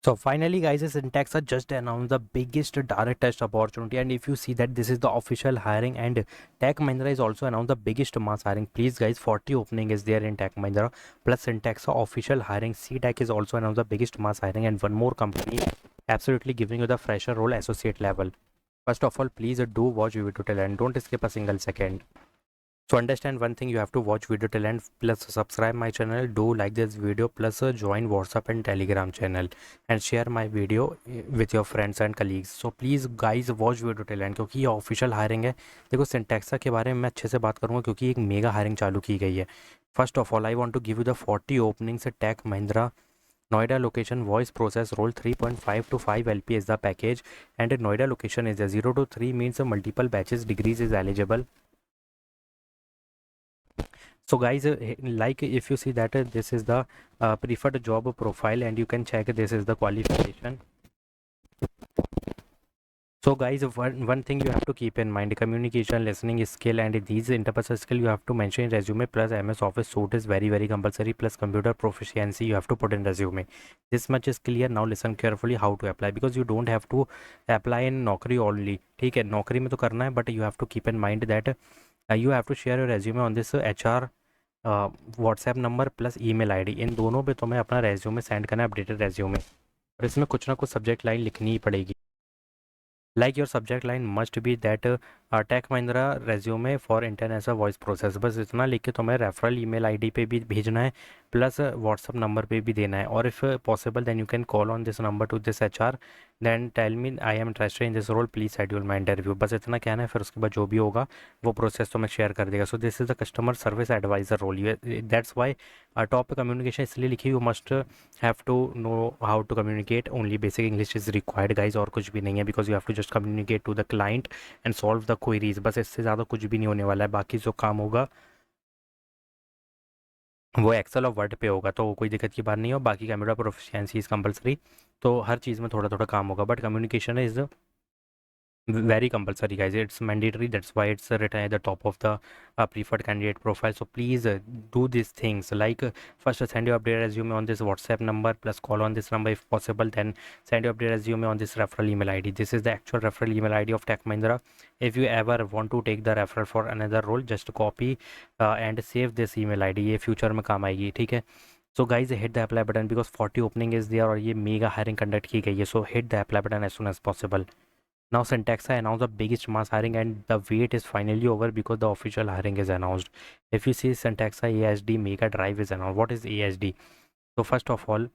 So finally, guys, Syntax are just announced the biggest direct test opportunity, and if you see that this is the official hiring, and Tech Mahindra is also announced the biggest mass hiring. Please, guys, 40 opening is there in Tech Mahindra plus Syntax official hiring. CTech is also announced the biggest mass hiring, and one more company absolutely giving you the fresher role associate level. First of all, please do watch video till end. Don't skip a single second. To understand one thing, you have to watch video till end, plus subscribe my channel, do like this video, plus join WhatsApp and Telegram channel and share my video with your friends and colleagues. So please guys watch video till end, क्योंकि ये official hiring है. देखो सिंटैक्सा के बारे में मैं अच्छे से बात करूँगा क्योंकि एक मेगा हायरिंग चालू की गई है. First of all I want to give you the 40 openings Tech Mahindra Noida location voice process role 3.5 to 5 LP is the package, and Noida location is a 0 to 3 means multiple batches degrees is eligible. So guys, like if you see that this is the preferred job profile, and you can check this is the qualification. So guys, one thing you have to keep in mind, communication, listening skill, and these interpersonal skill you have to mention in resume, plus MS Office suite is very compulsory, plus computer proficiency you have to put in resume. This much is clear. Now listen carefully how to apply, because you don't have to apply in Naukri only. ठीक है, नौकरी में तो करना है, but you have to keep in mind that you have to share your resume on this HR WhatsApp number plus email ID, इन दोनों पे तुम्हें अपना रेज्यूमे सेंड करना है, अपडेटेड रेज्यूमे, और इसमें कुछ ना कुछ सब्जेक्ट लाइन लिखनी ही पड़ेगी. Like your subject line must be that Tech Mahindra resume for international voice process. बस इतना लिख के तुम्हें रेफरल ईमेल आईडी पे भी भेजना है, प्लस व्हाट्सअप नंबर पे भी देना है, और if possible then you can call on this number to this HR, then tell me I am interested in this role, please schedule my interview. बस इतना कहना है, फिर उसके बाद जो भी होगा वो प्रोसेस तुम्हें शेयर कर देगा. So this is the customer service advisor role. That's why top पे कम्युनिकेशन इसलिए लिखी, you must have to know how to communicate, only basic English is required guys, और कुछ भी नहीं है, because you have to just communicate to the client and solve the queries. बस इससे ज़्यादा कुछ भी नहीं होने वाला है. बाकी जो काम होगा वो एक्सेल और वर्ड पे होगा, तो कोई दिक्कत की बात नहीं हो. बाकी कंप्यूटर प्रोफिशिएंसी इज़ कंपलसरी, तो हर चीज़ में थोड़ा थोड़ा काम होगा, but communication is very compulsory guys, it's mandatory. That's why it's written at the top of the preferred candidate profile. So please do these things, like first send your updated resume on this WhatsApp number, plus call on this number if possible, then send your updated resume on this referral email ID. This is the actual referral email ID of Tech Mahindra. If you ever want to take the referral for another role, just copy and save this email ID, ये future में काम आएगी, ठीक है. So guys, hit the apply button because 40 opening is there और ये mega hiring conduct की गई है. So hit the apply button as soon as possible. Now Syntaxa announced the biggest mass hiring, and the wait is finally over because the official hiring is announced. If you see Syntaxa ASD Mega Drive is announced. What is ASD? So first of all,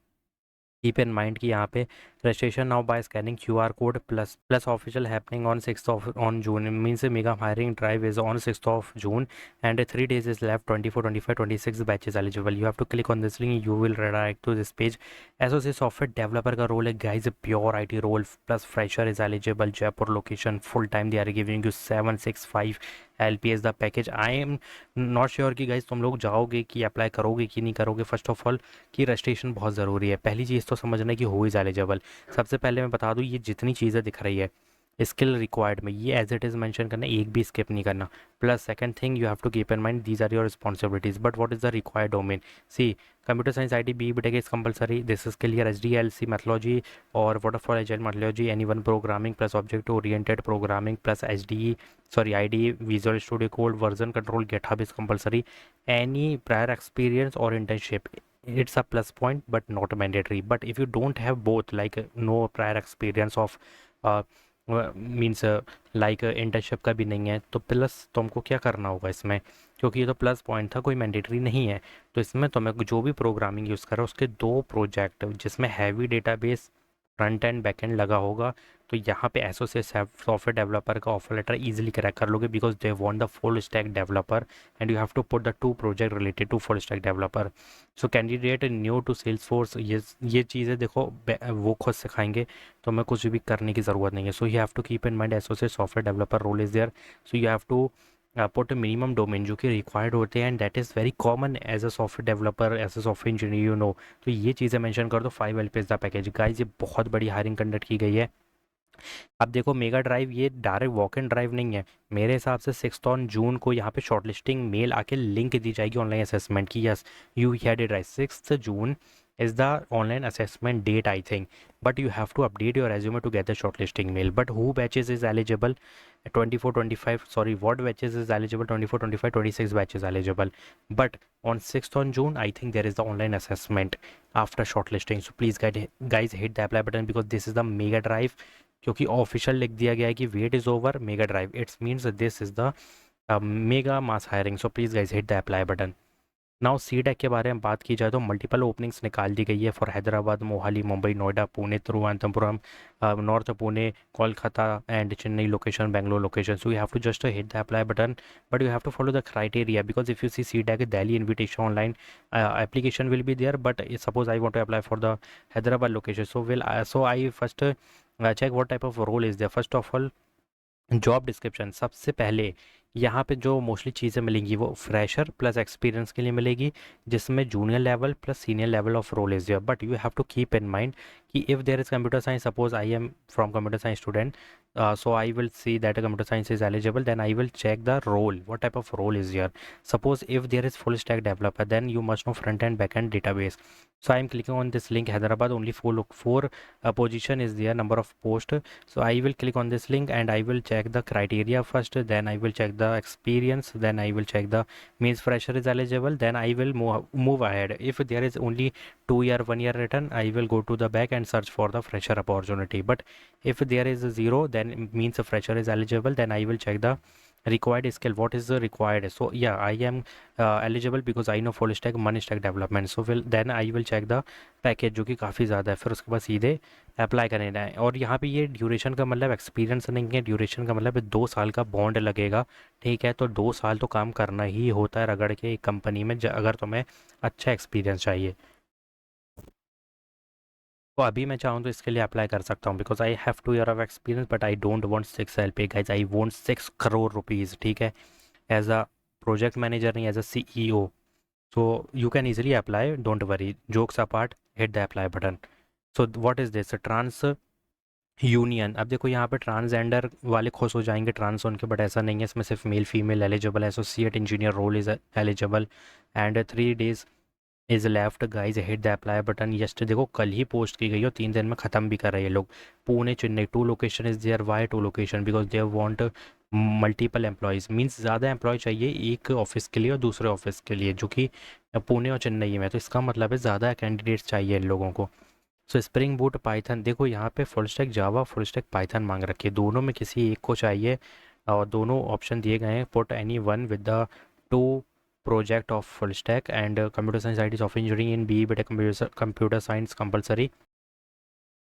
keep in mind कि यहाँ पे registration now by scanning QR code plus official happening on 6th of on June, means mega hiring drive is on 6th of June, and 3 days is left, 24, 25, 26 batches eligible. You have to click on this link, you will redirect to this page. Associate software developer का role है guys, pure IT role, plus fresher is eligible, Jaipur location, full time. They are giving you 765 LPS the package. I am not sure कि guys तुम लोग जाओगे कि apply करोगे कि नहीं करोगे. फर्स्ट ऑफ ऑल कि रजिस्ट्रेशन बहुत ज़रूरी है. पहली चीज़ तो समझना है कि हो इज़ एलिजिबल. सबसे पहले मैं बता दूँ, ये जितनी चीज़ें दिख रही है स्किल रिक्वायर्ड में, ये एज इट इज़ मेंशन करना, एक भी स्किप नहीं करना. Plus second thing you have to keep in mind these are your responsibilities, but what is the required domain. See computer science IT BTech is compulsory. This is clear. SDLC methodology और waterfall agile methodology, any programming plus object oriented programming plus IDE visual studio code version control GitHub is compulsory. Any prior experience or internship, it's a plus point but not mandatory. But if you don't have both, like no prior experience of means like internship का भी नहीं है, तो plus तुमको क्या करना होगा इसमें, क्योंकि ये तो प्लस पॉइंट था, कोई मैंडेटरी नहीं है. तो इसमें तुम्हें जो भी प्रोग्रामिंग यूज़ करो उसके 2 प्रोजेक्ट जिसमें heavy database front end back end लगा होगा, तो यहाँ पे एसोसिएट सॉफ्टवेयर डेवलपर का ऑफर लेटर इजीली क्रैक कर लोगे, because they want the full stack developer, and you have to put the 2 project related to full stack developer. So candidate new to Salesforce, ये चीज़ें देखो वो खुद सिखाएंगे, तो हमें कुछ भी करने की ज़रूरत नहीं है. So you have to keep in mind associate software developer role is there. So you have to put minimum domain जो कि रिक्वायर्ड होते हैं, and that is very common as a software developer, as a software engineer, you know. तो ये चीज़ें mention कर दो. 5 LPS the package guys, ये बहुत बड़ी हायरिंग कंडक्ट की गई है. अब देखो मेगा ड्राइव ये डायरेक्ट वॉक इन ड्राइव नहीं है. मेरे हिसाब से 6th ऑन जून को यहाँ पे शॉर्टलिस्टिंग मेल आके लिंक दी जाएगी ऑनलाइन असेसमेंट की. Yes, you had it right, 6th June is the online assessment date, I think. But you have to update your resume to get the shortlisting mail. But who batches is eligible? 24 25, sorry, what batches is eligible? 24 25 26 batches eligible. But on 6th on June, I think there is the online assessment after shortlisting. So please guys hit the apply button, because this is the mega drive. क्योंकि official लिख दिया गया है कि wait is over, mega drive, it's means this is the mega mass hiring. So please guys hit the apply button. Now C Tech के बारे में बात की जाए तो मल्टीपल ओपनिंग्स निकाल दी गई है for Hyderabad, Mohali, Mumbai, Noida, Pune, Thiruvananthapuram, north Pune, Kolkata and Chennai location, Bangalore location. So you have to just hit the apply button, but you have to follow the criteria, because if you see C Tech Delhi invitation online application will be there. But suppose I want to apply for the Hyderabad location, so I first check what type of role is there. First of all, job description. सबसे पहले यहाँ पे जो mostly चीज़ें मिलेंगी वो fresher plus experience के लिए मिलेगी, जिसमें junior level plus senior level of role is there. But you have to keep in mind कि if there is computer science, suppose I am from computer science student, so I will see that a computer science is eligible, then I will check the role, what type of role is here. Suppose if there is full stack developer, then you must know front end, back end, database. So I am clicking on this link, Hyderabad, only four position is there, number of post. So I will click on this link and I will check the criteria first, then I will check the experience, then I will check the means fresher is eligible, then I will move ahead. If there is only 2 year 1 year written, I will go to the back and search for the fresher opportunity. But if there is a 0, then it means a fresher is eligible, then I will check the required skill, what is the required. So yeah, I am eligible because I know full stack, one stack development. So then I will check the package जो कि काफ़ी ज़्यादा है, फिर उसके बाद सीधे apply करना है. और यहाँ पे ये ड्यूरेशन का मतलब एक्सपीरियंस नहीं है, ड्यूरेशन का मतलब 2 साल का बॉन्ड लगेगा. ठीक है, तो 2 साल तो काम करना ही होता है रगड़ के एक कंपनी में, अगर तुम्हें अच्छा एक्सपीरियंस चाहिए. तो अभी मैं चाहूँ तो इसके लिए अप्लाई कर सकता हूँ, because I have 2 year of experience, but I don't want 6 LP guys, I want 6 crore rupees. ठीक है, एज अ प्रोजेक्ट मैनेजर नहीं, as a CEO. so you can easily apply, don't worry. Jokes apart, hit the apply button. So what is this, TransUnion. अब देखो यहाँ पे transgender वाले खुश हो जाएंगे ट्रांस सुन के, बट ऐसा नहीं है, इसमें सिर्फ मेल फीमेल एलिजिबल है. Associate engineer role is eligible and 3 days is left guys, hit the apply button. यस्ट देखो कल ही पोस्ट की गई हो, 3 दिन में ख़त्म भी कर रहे हैं लोग. Pune, Chennai, 2 location is there. Why 2 location? Because they want multiple employees, means ज़्यादा एम्प्लॉय चाहिए एक ऑफिस के लिए और दूसरे ऑफिस के लिए, जो कि पुणे और चेन्नई में. तो इसका मतलब है ज़्यादा कैंडिडेट्स चाहिए इन लोगों को. सो स्प्रिंग बूट, पाइथन, देखो यहाँ पे full stack Java, full stack Python मांग रखी है, दोनों में किसी एक को चाहिए. और दोनों ऑप्शन दिए गए हैं, put any one with the 2 project of full stack and computer science, IT, software engineering in BE BTech, computer science compulsory.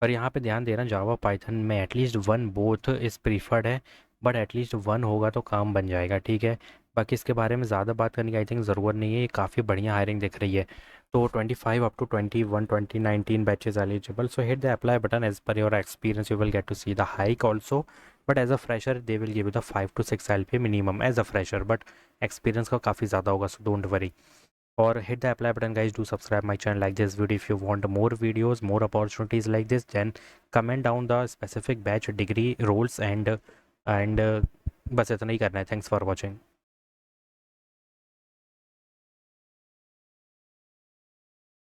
पर यहाँ पे ध्यान देना, जावा पाइथन में एटलीस्ट 1 बोथ इज़ प्रीफर्ड है, बट एटलीस्ट 1 होगा तो काम बन जाएगा. ठीक है, बाकी इसके बारे में ज़्यादा बात करने की आई थिंक ज़रूरत नहीं है, ये काफ़ी बढ़िया हायरिंग दिख रही है. तो 25 up to 21 2019 batches eligible. So hit the apply button. As per your experience, you will get to see the hike also. But as a fresher, they will give you the 5 to 6 LP minimum as a fresher. But experience का काफ़ी ज़्यादा होगा, so don't worry. Or hit the apply button, guys. Do subscribe my channel, like this video if you want more videos, more opportunities like this. Then comment down the specific batch, degree, roles and बस इतना ही करना है. Thanks for watching.